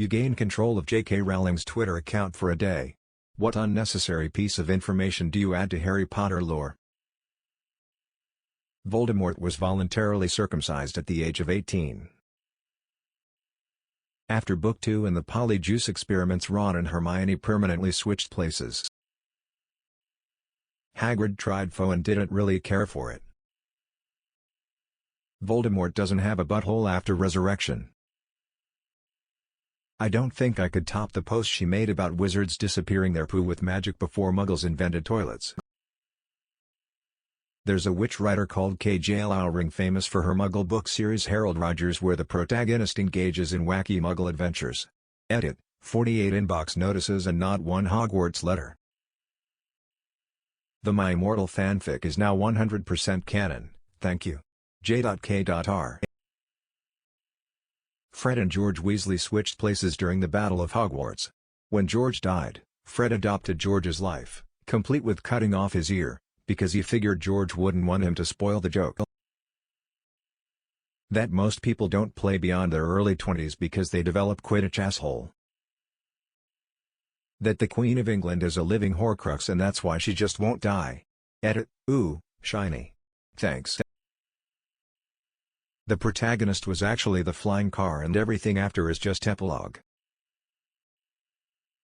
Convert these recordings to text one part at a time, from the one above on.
You gain control of JK Rowling's Twitter account for a day. What unnecessary piece of information do you add to Harry Potter lore? Voldemort was voluntarily circumcised at the age of 18. After Book 2 and the Polyjuice experiments, Ron and Hermione permanently switched places. Hagrid tried faux and didn't really care for it. Voldemort doesn't have a butthole after resurrection. I don't think I could top the post she made about wizards disappearing their poo with magic before Muggles invented toilets. There's a witch writer called JK Rowling, famous for her Muggle book series Harold Rogers, where the protagonist engages in wacky Muggle adventures. Edit: 48 inbox notices and not one Hogwarts letter. The My Immortal fanfic is now 100% canon, thank you. J.K.R. Fred and George Weasley switched places during the Battle of Hogwarts. When George died, Fred adopted George's life, complete with cutting off his ear, because he figured George wouldn't want him to spoil the joke. That most people don't play beyond their early 20s because they develop Quidditch asshole. That the Queen of England is a living Horcrux and that's why she just won't die. Edit: ooh, shiny. Thanks. The protagonist was actually the flying car and everything after is just epilogue.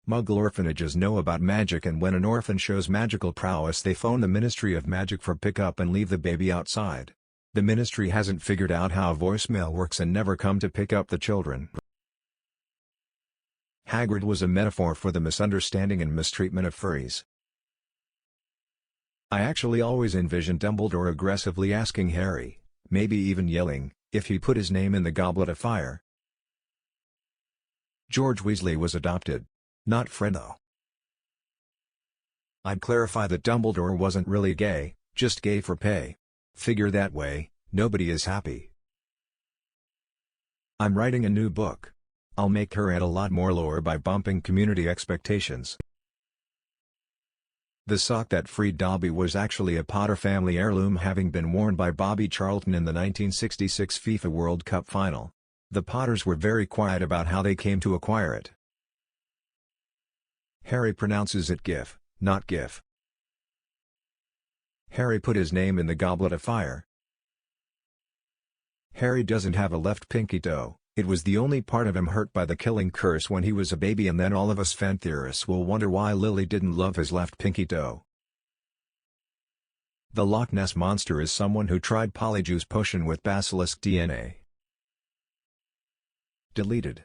Muggle orphanages know about magic, and when an orphan shows magical prowess they phone the Ministry of Magic for pickup and leave the baby outside. The ministry hasn't figured out how voicemail works and never come to pick up the children. Hagrid was a metaphor for the misunderstanding and mistreatment of furries. I actually always envisioned Dumbledore aggressively asking Harry, maybe even yelling, if he put his name in the Goblet of Fire. George Weasley was adopted. Not Fred though. I'd clarify that Dumbledore wasn't really gay, just gay for pay. Figure that way, nobody is happy. I'm writing a new book. I'll make her add a lot more lore by bumping community expectations. The sock that freed Dobby was actually a Potter family heirloom, having been worn by Bobby Charlton in the 1966 FIFA World Cup final. The Potters were very quiet about how they came to acquire it. Harry pronounces it GIF, not GIF. Harry put his name in the Goblet of Fire. Harry doesn't have a left pinky toe. It was the only part of him hurt by the killing curse when he was a baby, and then all of us fan theorists will wonder why Lily didn't love his left pinky toe. The Loch Ness Monster is someone who tried Polyjuice potion with basilisk DNA. Deleted.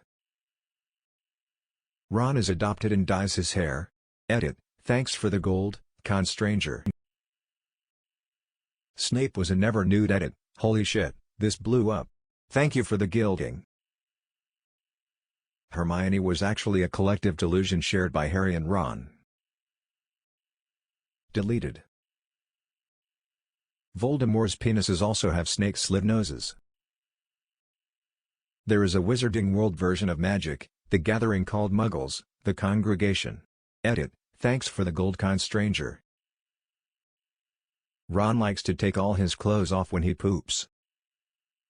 Ron is adopted and dyes his hair. Edit: thanks for the gold, con stranger. Snape was a never nude. Edit: holy shit, this blew up. Thank you for the gilding. Hermione was actually a collective delusion shared by Harry and Ron. Deleted. Voldemort's penises also have snake slit noses. There is a Wizarding World version of Magic: The Gathering called Muggles, the Congregation. Edit: thanks for the gold, con stranger. Ron likes to take all his clothes off when he poops.